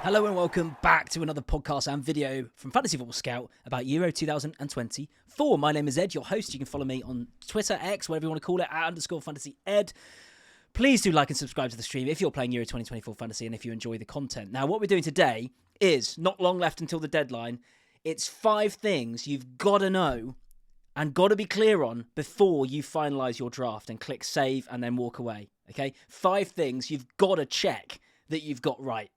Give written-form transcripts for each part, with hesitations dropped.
Hello and welcome back to another podcast and video from Fantasy Football Scout about Euro 2024. My name is Ed, your host. You can follow me on Twitter, X, whatever you want to call it, @_FantasyEd. Please do like and subscribe to the stream if you're playing Euro 2024 Fantasy and if you enjoy the content. Now, what we're doing today is not long left until the deadline. It's 5 things you've got to know and got to be clear on before you finalise your draft and click save and then walk away. Okay? 5 things you've got to check that you've got right.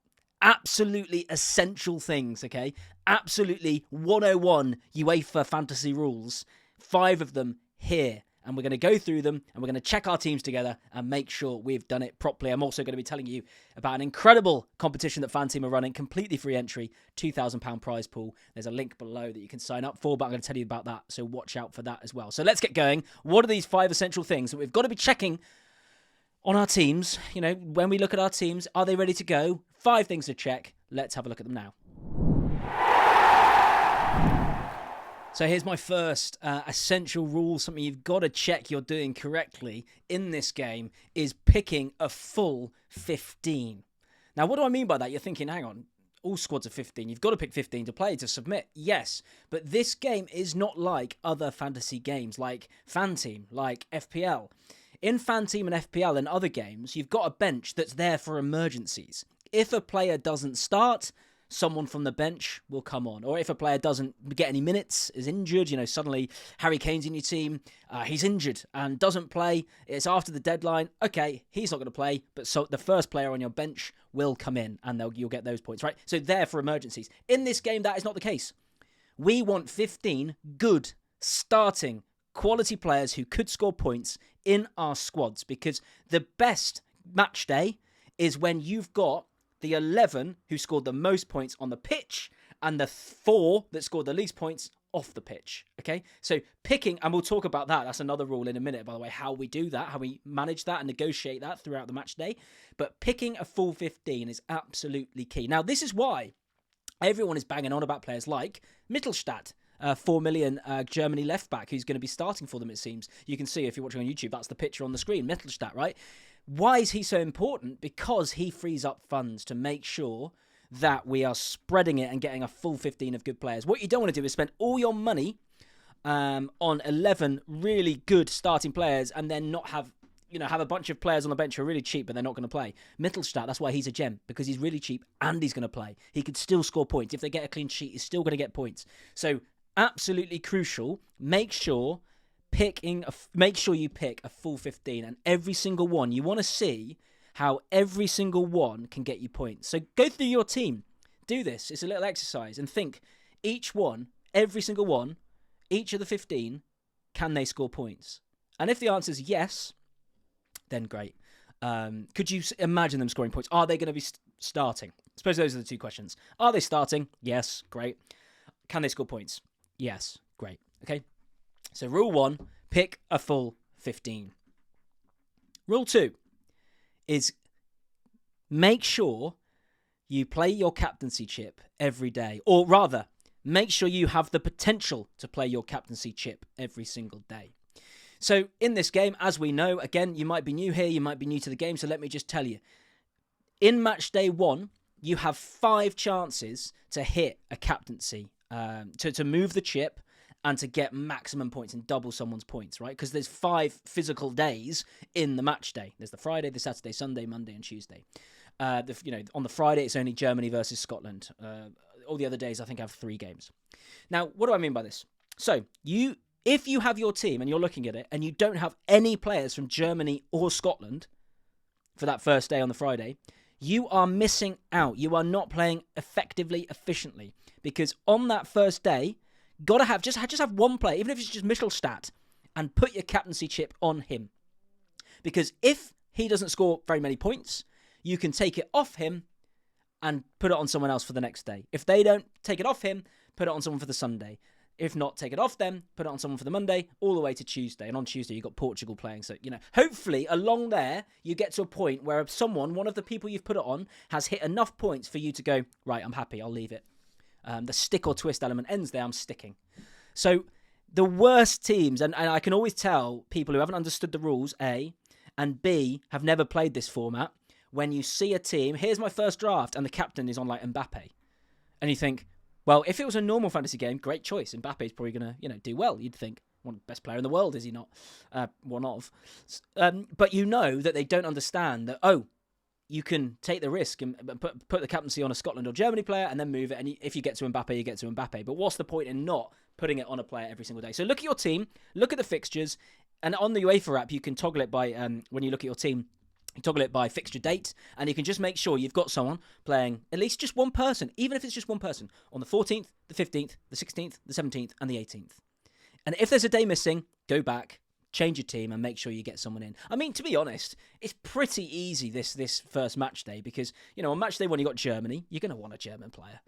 Absolutely essential things, okay? Absolutely 101 UEFA fantasy rules. 5 of them here. And we're going to go through them and we're going to check our teams together and make sure we've done it properly. I'm also going to be telling you about an incredible competition that FANTEAM are running, completely free entry, £2,000 prize pool. There's a link below that you can sign up for, but I'm going to tell you about that, so watch out for that as well. So let's get going. What are these 5 essential things that we've got to be checking on our teams? You know, when we look at our teams, are they ready to go? 5 things to check. Let's have a look at them now. So here's my first essential rule, something you've got to check you're doing correctly in this game, is picking a full 15. Now, what do I mean by that? You're thinking, hang on, all squads are 15. You've got to pick 15 to play, to submit. Yes, but this game is not like other fantasy games, like FANTEAM, like FPL. In FANTEAM and FPL and other games, you've got a bench that's there for emergencies. If a player doesn't start, someone from the bench will come on. Or if a player doesn't get any minutes, is injured, you know, suddenly Harry Kane's in your team, he's injured and doesn't play, it's after the deadline, okay, he's not going to play, but so the first player on your bench will come in and you'll get those points, right? So there for emergencies. In this game, that is not the case. We want 15 good, starting, quality players who could score points in our squads, because the best match day is when you've got the 11 who scored the most points on the pitch and the 4 that scored the least points off the pitch. Okay, so picking, and we'll talk about that. That's another rule in a minute, by the way, how we do that, how we manage that and negotiate that throughout the match day. But picking a full 15 is absolutely key. Now, this is why everyone is banging on about players like Mittelstadt, 4 million Germany left back, who's going to be starting for them, it seems. You can see if you're watching on YouTube, that's the picture on the screen, Mittelstadt, right? Why is he so important? Because he frees up funds to make sure that we are spreading it and getting a full 15 of good players. What you don't want to do is spend all your money on 11 really good starting players and then not have, you know, have a bunch of players on the bench who are really cheap but they're not going to play. Mittelstadt, that's why he's a gem, because he's really cheap and he's going to play. He could still score points. If they get a clean sheet, he's still going to get points. So absolutely crucial. Make sure you pick a full 15, and every single one, you want to see how every single one can get you points. So go through your team. Do this. It's a little exercise and think each one, every single one, each of the 15, can they score points? And if the answer is yes, then great. Could you imagine them scoring points? Are they going to be starting? I suppose those are the 2 questions. Are they starting? Yes, great. Can they score points? Yes, great. Okay. So rule 1, pick a full 15. Rule 2 is make sure you play your captaincy chip every day. Or rather, make sure you have the potential to play your captaincy chip every single day. So in this game, as we know, again, you might be new here, you might be new to the game, so let me just tell you. In match day 1, you have 5 chances to hit a captaincy, to move the chip, and to get maximum points and double someone's points, right? Because there's 5 physical days in the match day. There's the Friday, the Saturday, Sunday, Monday, and Tuesday. On the Friday, it's only Germany versus Scotland. All the other days, I think, have 3 games. Now, what do I mean by this? So, if you have your team and you're looking at it and you don't have any players from Germany or Scotland for that first day on the Friday, you are missing out. You are not playing effectively, efficiently. Because on that first day, gotta have just have one player, even if it's just Mittelstadt, and put your captaincy chip on him. Because if he doesn't score very many points, you can take it off him and put it on someone else for the next day. If they don't take it off him, put it on someone for the Sunday. If not, take it off them, put it on someone for the Monday, all the way to Tuesday. And on Tuesday, you've got Portugal playing. So, hopefully along there, you get to a point where one of the people you've put it on, has hit enough points for you to go, right, I'm happy, I'll leave it. The stick or twist element ends there, I'm sticking. So the worst teams, and I can always tell people who haven't understood the rules, A, and B, have never played this format, when you see a team, here's my first draft, and the captain is on like Mbappe. And you think, well, if it was a normal fantasy game, great choice. Mbappe's probably going to, do well, you'd think. One of the best player in the world, is he not? One of. But you know that they don't understand that, you can take the risk and put the captaincy on a Scotland or Germany player and then move it. And if you get to Mbappe, you get to Mbappe. But what's the point in not putting it on a player every single day? So look at your team, look at the fixtures. And on the UEFA app, you can toggle it by, when you look at your team, you toggle it by fixture date, and you can just make sure you've got someone playing at least just one person, even if it's just one person, on the 14th, the 15th, the 16th, the 17th, and the 18th. And if there's a day missing, go back, change your team, and make sure you get someone in. I mean, to be honest, it's pretty easy this first match day because, on match day 1, you got Germany. You're going to want a German player.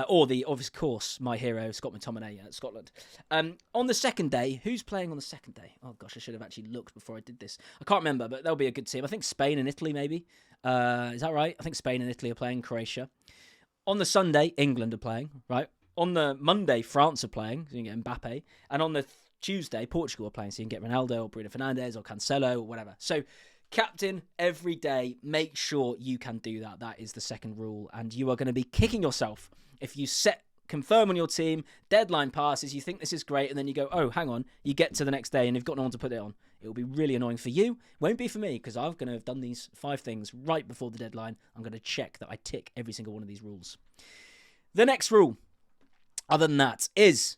Or of course, my hero, Scott McTominay at Scotland. On the second day, who's playing on the second day? Oh, gosh, I should have actually looked before I did this. I can't remember, but there'll be a good team. I think Spain and Italy, maybe. Is that right? I think Spain and Italy are playing, Croatia. On the Sunday, England are playing, right? On the Monday, France are playing, so you can get Mbappe. And on the Tuesday, Portugal are playing, so you can get Ronaldo or Bruno Fernandes or Cancelo or whatever. So, captain every day, make sure you can do that. That is the second rule. And you are going to be kicking yourself if you confirm on your team, deadline passes, you think this is great, and then you go, oh, hang on, you get to the next day and you've got no one to put it on. It will be really annoying for you. Won't be for me, because I'm going to have done these 5 things right before the deadline. I'm going to check that I tick every single one of these rules. The next rule, other than that, is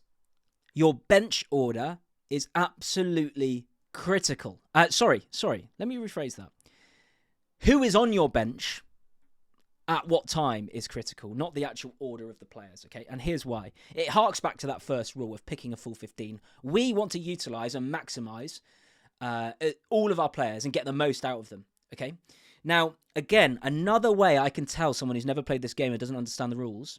your bench order is absolutely critical. Sorry, let me rephrase that. Who is on your bench at what time is critical, not the actual order of the players, okay? And here's why. It harks back to that first rule of picking a full 15. We want to utilise and maximise all of our players and get the most out of them, okay? Now, again, another way I can tell someone who's never played this game and doesn't understand the rules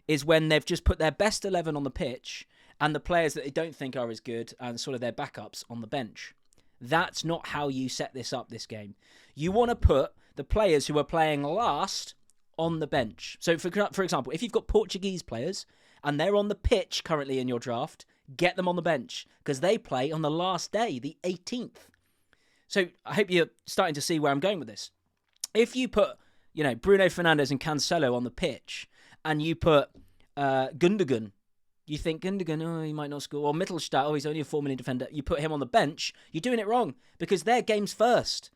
is when they've just put their best 11 on the pitch and the players that they don't think are as good and sort of their backups on the bench. That's not how you set this up, this game. You want to put the players who are playing last on the bench. So, for example, if you've got Portuguese players and they're on the pitch currently in your draft, get them on the bench because they play on the last day, the 18th. So I hope you're starting to see where I'm going with this. If you put, Bruno Fernandes and Cancelo on the pitch and you put Gundogan, you think Gundogan, he might not score. Or Mittelstadt, he's only a 4 million defender. You put him on the bench, you're doing it wrong because their game's first.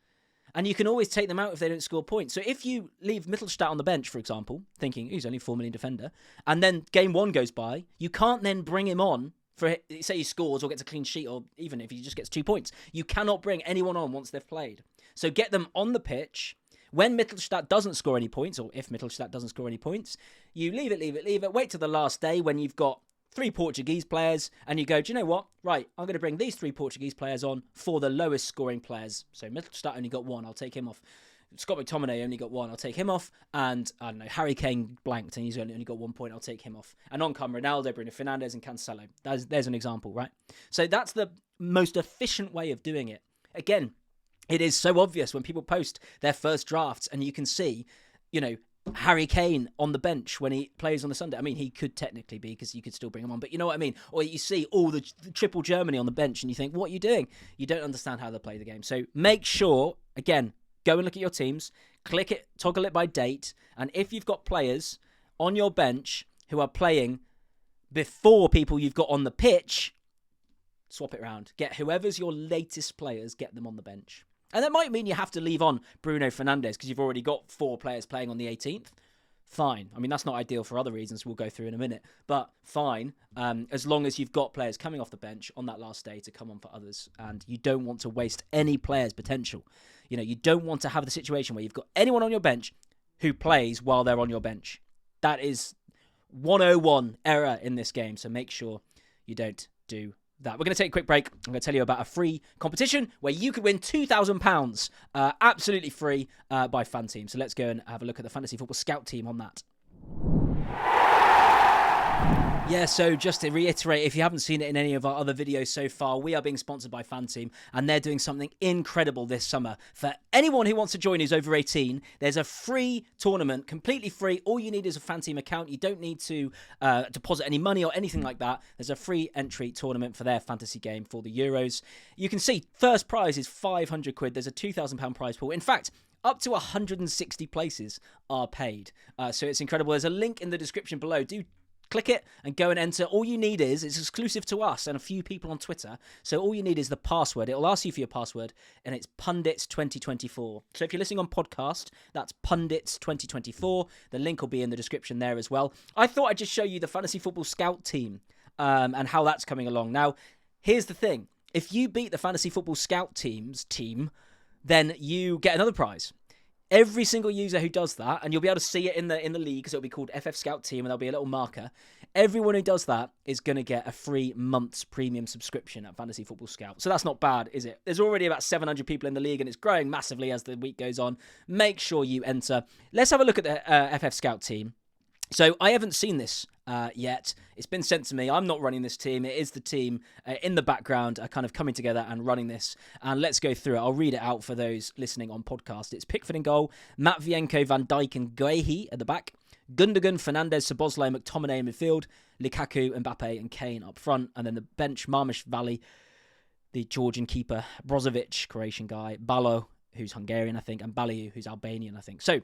And you can always take them out if they don't score points. So if you leave Mittelstadt on the bench, for example, thinking he's only 4 million defender, and then game 1 goes by, you can't then bring him on for, say he scores or gets a clean sheet, or even if he just gets 2 points. You cannot bring anyone on once they've played. So get them on the pitch. When Mittelstadt doesn't score any points, or if Mittelstadt doesn't score any points, you leave it, wait till the last day when you've got 3 Portuguese players, and you go, do you know what? Right, I'm going to bring these 3 Portuguese players on for the lowest scoring players. So Mittelstadt only got 1, I'll take him off. Scott McTominay only got 1, I'll take him off. And, I don't know, Harry Kane blanked and he's only got 1 point, I'll take him off. And on come Ronaldo, Bruno Fernandes and Cancelo. There's an example, right? So that's the most efficient way of doing it. Again, it is so obvious when people post their first drafts and you can see, Harry Kane on the bench when he plays on the Sunday. I mean, he could technically be because you could still bring him on, but you know what I mean? Or you see all the triple Germany on the bench and you think, what are you doing? You don't understand how they play the game. So make sure, again, go and look at your teams, click it, toggle it by date, and if you've got players on your bench who are playing before people you've got on the pitch, swap it around. Get whoever's your latest players, get them on the bench. And that might mean you have to leave on Bruno Fernandes because you've already got 4 players playing on the 18th. Fine. I mean, that's not ideal for other reasons we'll go through in a minute. But fine, as long as you've got players coming off the bench on that last day to come on for others. And you don't want to waste any players' potential. You don't want to have the situation where you've got anyone on your bench who plays while they're on your bench. That is 101 error in this game. So make sure you don't do that. We're going to take a quick break. I'm going to tell you about a free competition where you could win £2,000 absolutely free by FANTEAM. So let's go and have a look at the Fantasy Football Scout team on that. Yeah, so just to reiterate, if you haven't seen it in any of our other videos so far, we are being sponsored by FANTEAM, and they're doing something incredible this summer. For anyone who wants to join who's over 18, there's a free tournament, completely free. All you need is a FANTEAM account. You don't need to deposit any money or anything like that. There's a free entry tournament for their fantasy game for the Euros. You can see first prize is £500. There's a £2,000 prize pool. In fact, Up to 160 places are paid. So it's incredible. There's a link in the description below. Do click it and go and enter. All you need is, it's exclusive to us and a few people on Twitter. So all you need is the password. It'll ask you for your password, and it's Pundits2024. So if you're listening on podcast, that's Pundits2024. The link will be in the description there as well. I thought I'd just show you the Fantasy Football Scout team and how that's coming along. Now, here's the thing. If you beat the Fantasy Football Scout team, then you get another prize. Every single user who does that, and you'll be able to see it in the league, because it'll be called FFScout team, and there'll be a little marker. Everyone who does that is going to get a free month's premium subscription at Fantasy Football Scout. So that's not bad, is it? There's already about 700 people in the league, and it's growing massively as the week goes on. Make sure you enter. Let's have a look at the FFScout team. So I haven't seen this yet. It's been sent to me. I'm not running this team. It is the team in the background kind of coming together and running this. And let's go through it. I'll read it out for those listening on podcast. It's Pickford in goal, Matvienko, Van Dijk and Guehi at the back, Gundogan, Fernandes, Szoboszlai, McTominay in midfield, Lukaku, Mbappe and Kane up front. And then the bench, Marmashvili, the Georgian keeper, Brozovic, Croatian guy, Balo, who's Hungarian, I think, and Baliu, who's Albanian, I think. So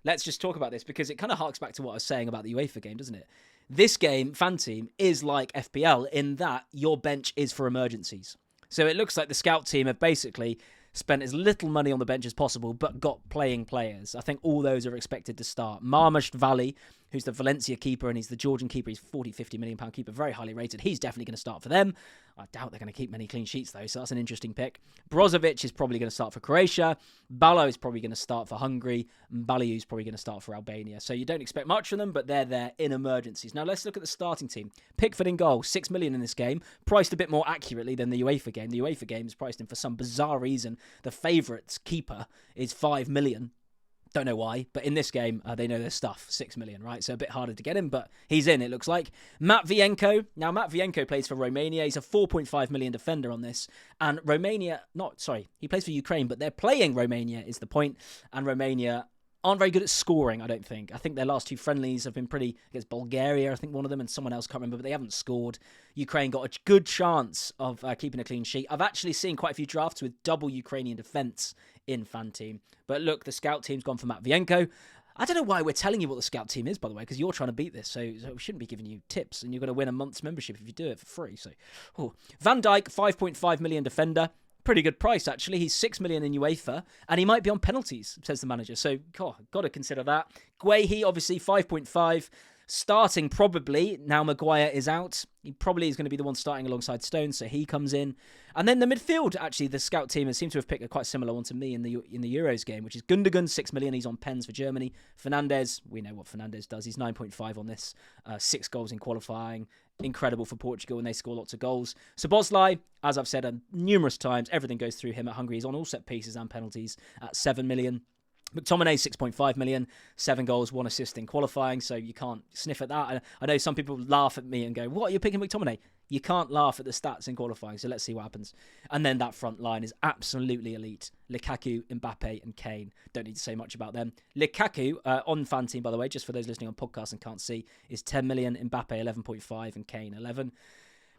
let's just talk about this, because it kind of harks back to what I was saying about the UEFA game, doesn't it? This game, FANTEAM, is like FPL in that your bench is for emergencies. So it looks like the scout team have basically spent as little money on the bench as possible, but got playing players. I think all those are expected to start. Marmashvili, who's the Valencia keeper, and he's the Georgian keeper. He's £40-50 million keeper, very highly rated. He's definitely going to start for them. I doubt they're going to keep many clean sheets, though, so that's an interesting pick. Brozovic is probably going to start for Croatia. Balo is probably going to start for Hungary. And Baliu is probably going to start for Albania. So you don't expect much from them, but they're there in emergencies. Now let's look at the starting team. Pickford in goal, $6 million in this game, priced a bit more accurately than the UEFA game. The UEFA game is priced in, for some bizarre reason, the favourites keeper is $5 million. Don't know why, but in this game, they know their stuff. $6 million, right? So a bit harder to get him, but he's in, it looks like. Matvienko. Now, Matvienko plays for Romania. He's a 4.5 million defender on this. And he plays for Ukraine, but they're playing Romania is the point. And Romania aren't very good at scoring, I don't think. I think their last two friendlies have been pretty against Bulgaria, I think one of them, and someone else, can't remember, but they haven't scored. Ukraine got a good chance of keeping a clean sheet. I've actually seen quite a few drafts with double Ukrainian defence in FANTEAM. But look, the scout team's gone for Matvienko. I don't know why we're telling you what the scout team is, by the way, because you're trying to beat this, so we shouldn't be giving you tips, and you're going to win a month's membership if you do it for free. So, Van Dijk, 5.5 million defender. Pretty good price, actually. He's $6 million in UEFA, and he might be on penalties, says the manager. So, got to consider that. Guehi, obviously, 5.5. Starting, probably, now Maguire is out. He probably is going to be the one starting alongside Stones, so he comes in. And then the midfield, actually, the scout team seems to have picked a quite similar one to me in the Euros game, which is Gundogan, $6 million. He's on pens for Germany. Fernandes, we know what Fernandes does. He's 9.5 on this. 6 goals in qualifying. Incredible for Portugal, and they score lots of goals. Szoboszlai, as I've said numerous times, everything goes through him at Hungary. He's on all set pieces and penalties at $7 million. McTominay, 6.5 million, 7 goals, 1 assist in qualifying, so you can't sniff at that. I know some people laugh at me and go, what, you're picking McTominay? You can't laugh at the stats in qualifying, so let's see what happens. And then that front line is absolutely elite. Lukaku, Mbappe and Kane. Don't need to say much about them. Lukaku, on FANTEAM, by the way, just for those listening on podcast and can't see, is 10 million, Mbappe 11.5 and Kane 11.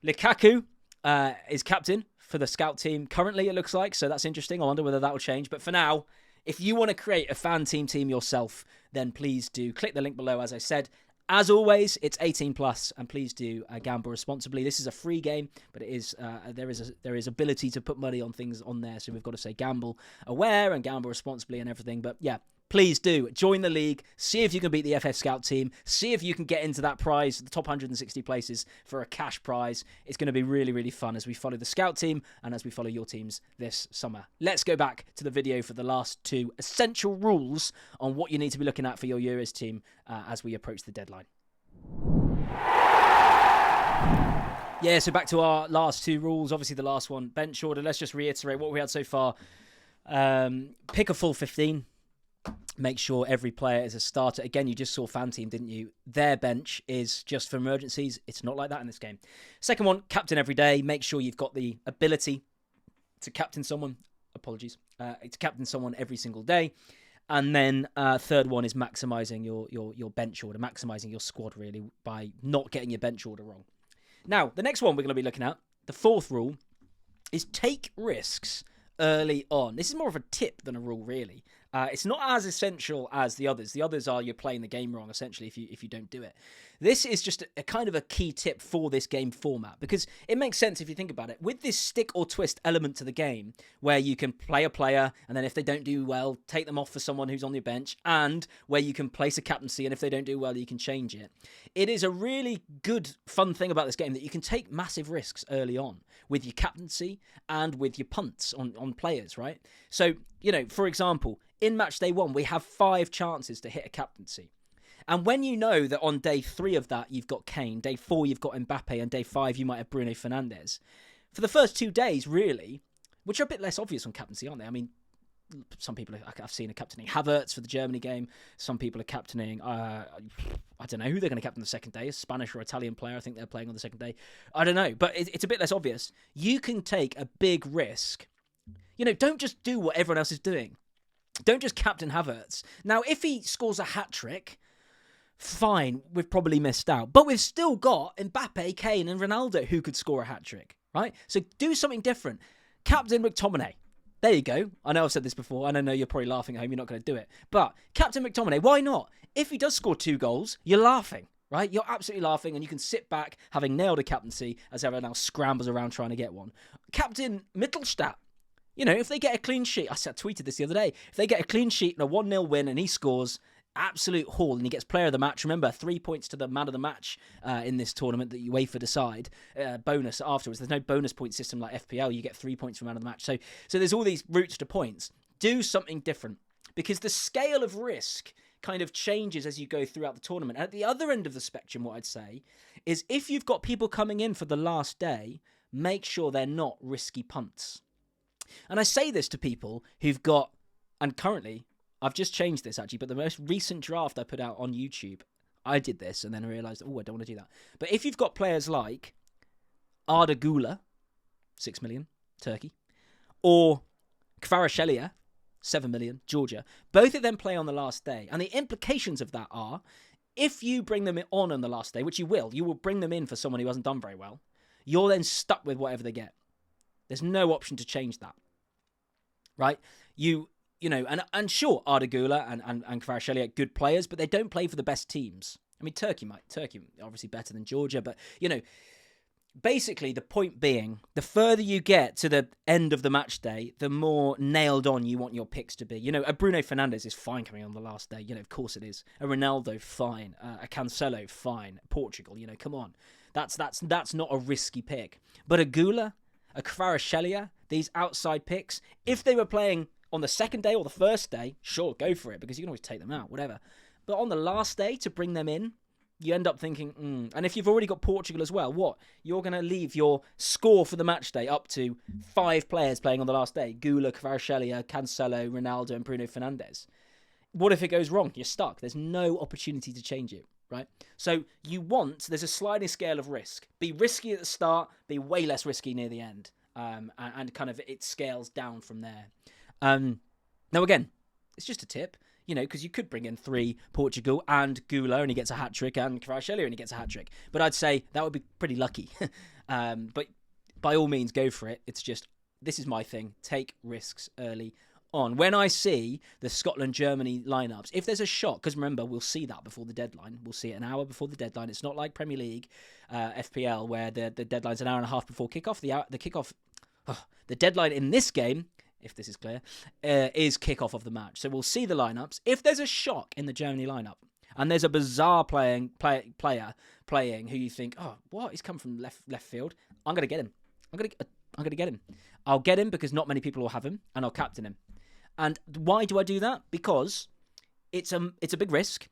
Lukaku is captain for the scout team currently, it looks like, so that's interesting. I wonder whether that will change, but for now, if you want to create a FANTEAM team yourself, then please do click the link below, as I said. As always, it's 18 plus, and please do gamble responsibly. This is a free game, but it is there is ability to put money on things on there, so we've got to say gamble aware and gamble responsibly and everything. But yeah, please do join the league, see if you can beat the FFScout team, see if you can get into that prize, the top 160 places for a cash prize. It's going to be really, really fun as we follow the scout team and as we follow your teams this summer. Let's go back to the video for the last 2 essential rules on what you need to be looking at for your Euros team as we approach the deadline. Yeah, so back to our last 2 rules. Obviously the last one, bench order. Let's just reiterate what we had so far. Pick a full 15. Make sure every player is a starter. Again, you just saw FANTEAM, didn't you? Their bench is just for emergencies. It's not like that in this game. Second one, captain every day. Make sure you've got the ability to captain someone. Apologies. To captain someone every single day. And then third one is maximising your bench order, maximising your squad, really, by not getting your bench order wrong. Now, the next one we're going to be looking at, the 4th rule, is take risks early on. This is more of a tip than a rule, really. It's not as essential as the others. The others are you're playing the game wrong, essentially, if you don't do it. This is just a kind of a key tip for this game format, because it makes sense if you think about it. With this stick or twist element to the game, where you can play a player, and then if they don't do well, take them off for someone who's on your bench, and where you can place a captaincy, and if they don't do well, you can change it. It is a really good, fun thing about this game that you can take massive risks early on with your captaincy and with your punts on players, right? So, for example, in match day 1, we have 5 chances to hit a captaincy. And when you know that on day 3 of that, you've got Kane, day 4, you've got Mbappe, and day 5, you might have Bruno Fernandes. For the first 2 days, really, which are a bit less obvious on captaincy, aren't they? I mean, some people I've seen are captaining Havertz for the Germany game. Some people are captaining, I don't know who they're going to captain the second day, a Spanish or Italian player. I think they're playing on the second day. I don't know, but it's a bit less obvious. You can take a big risk. Don't just do what everyone else is doing. Don't just captain Havertz. Now, if he scores a hat-trick, fine, we've probably missed out. But we've still got Mbappe, Kane and Ronaldo who could score a hat-trick, right? So do something different. Captain McTominay. There you go. I know I've said this before, and I know you're probably laughing at home. You're not going to do it. But Captain McTominay, why not? If he does score 2 goals, you're laughing, right? You're absolutely laughing, and you can sit back having nailed a captaincy as everyone else scrambles around trying to get one. Captain Mittelstadt. If they get a clean sheet, I tweeted this the other day, if they get a clean sheet and a 1-0 win and he scores, absolute haul, and he gets player of the match. Remember, 3 points to the man of the match in this tournament that UEFA decide. Bonus afterwards. There's no bonus point system like FPL. You get 3 points for man of the match. So there's all these routes to points. Do something different, because the scale of risk kind of changes as you go throughout the tournament. And at the other end of the spectrum, what I'd say is if you've got people coming in for the last day, make sure they're not risky punts. And I say this to people who've got, and currently, I've just changed this actually, but the most recent draft I put out on YouTube, I did this and then I realised, I don't want to do that. But if you've got players like Arda Güler, 6 million, Turkey, or Kvaratskhelia, 7 million, Georgia, both of them play on the last day. And the implications of that are, if you bring them on the last day, which you will bring them in for someone who hasn't done very well, you're then stuck with whatever they get. There's no option to change that, right? And sure, Arda Güler and Kvaratskhelia are good players, but they don't play for the best teams. I mean, Turkey obviously better than Georgia, but, basically the point being, the further you get to the end of the match day, the more nailed on you want your picks to be. A Bruno Fernandes is fine coming on the last day. Of course it is. A Ronaldo, fine. A Cancelo, fine. Portugal, come on. That's not a risky pick. But a Güler, a Kvaratskhelia, these outside picks, if they were playing on the second day or the first day, sure, go for it, because you can always take them out, whatever. But on the last day, to bring them in, you end up thinking, And if you've already got Portugal as well, what? You're going to leave your score for the match day up to 5 players playing on the last day. Güler, Kvaratskhelia, Cancelo, Ronaldo and Bruno Fernandes. What if it goes wrong? You're stuck. There's no opportunity to change it, right? So there's a sliding scale of risk. Be risky at the start, be way less risky near the end. And kind of it scales down from there. Now, again, it's just a tip, because you could bring in 3 Portugal and Güler and he gets a hat-trick, and Kvaratskhelia and he gets a hat-trick. But I'd say that would be pretty lucky. But by all means, go for it. It's just, this is my thing. Take risks early on. When I see the Scotland-Germany lineups, if there's a shock, because remember, we'll see that before the deadline. We'll see it an hour before the deadline. It's not like Premier League, FPL, where the deadline's an hour and a half before kickoff. The deadline in this game, if this is clear, is kickoff of the match. So we'll see the lineups. If there's a shock in the Germany lineup, and there's a bizarre player playing who you think, what? He's come from left field. I'm going to get him. I'm going to get him. I'll get him because not many people will have him, and I'll captain him. And why do I do that? Because it's a big risk,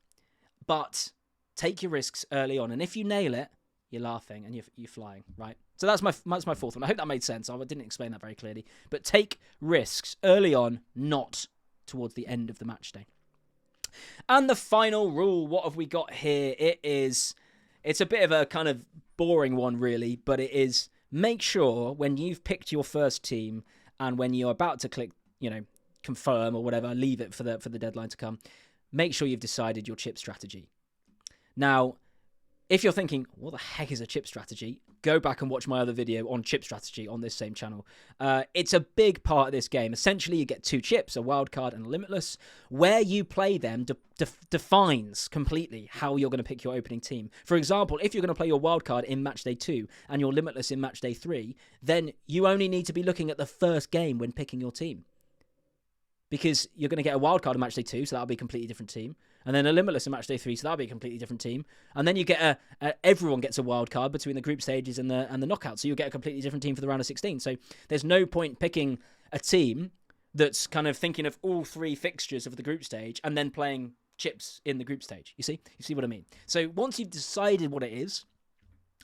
but take your risks early on. And if you nail it, you're laughing and you're flying, right? So that's my fourth one. I hope that made sense. I didn't explain that very clearly. But take risks early on, not towards the end of the match day. And the final rule, what have we got here? It's a bit of a kind of boring one, really, but it is, make sure when you've picked your first team and when you're about to click, confirm or whatever, leave it for the deadline to come, make sure you've decided your chip strategy. Now, if you're thinking, what the heck is a chip strategy? Go back and watch my other video on chip strategy on this same channel. It's a big part of this game. Essentially, you get 2 chips, a wildcard and a limitless. Where you play them defines completely how you're going to pick your opening team. For example, if you're going to play your wildcard in matchday 2 and your limitless in matchday 3, then you only need to be looking at the first game when picking your team. Because you're going to get a wildcard in matchday 2, so that'll be a completely different team. And then a limitless in matchday 3, so that'll be a completely different team. And then you get everyone gets a wildcard between the group stages and the knockouts, so you'll get a completely different team for the round of 16. So there's no point picking a team that's kind of thinking of all 3 fixtures of the group stage and then playing chips in the group stage. You see what I mean? So once you've decided what it is,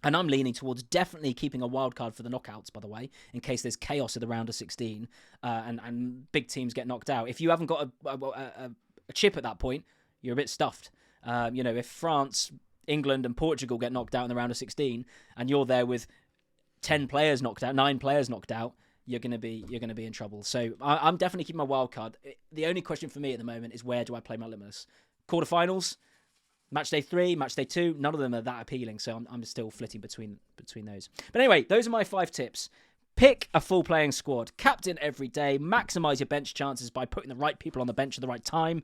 and I'm leaning towards definitely keeping a wild card for the knockouts, by the way, in case there's chaos in the round of 16 and big teams get knocked out. If you haven't got a chip at that point, you're a bit stuffed. If France, England, and Portugal get knocked out in the round of 16, and you're there with 10 players knocked out, 9 players knocked out, you're gonna be in trouble. So I'm definitely keeping my wild card. The only question for me at the moment is, where do I play my limitless? Quarterfinals. Matchday 3, matchday 2, none of them are that appealing, so I'm still flitting between those. But anyway, those are my 5 tips. Pick a full playing squad. Captain every day. Maximise your bench chances by putting the right people on the bench at the right time.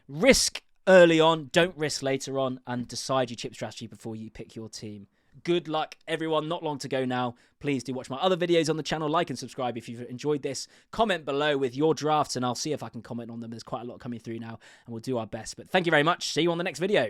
Risk early on, don't risk later on, and decide your chip strategy before you pick your team. Good luck, everyone. Not long to go now. Please do watch my other videos on the channel. Like and subscribe if you've enjoyed this. Comment below with your drafts, and I'll see if I can comment on them. There's quite a lot coming through now, and we'll do our best. But thank you very much. See you on the next video.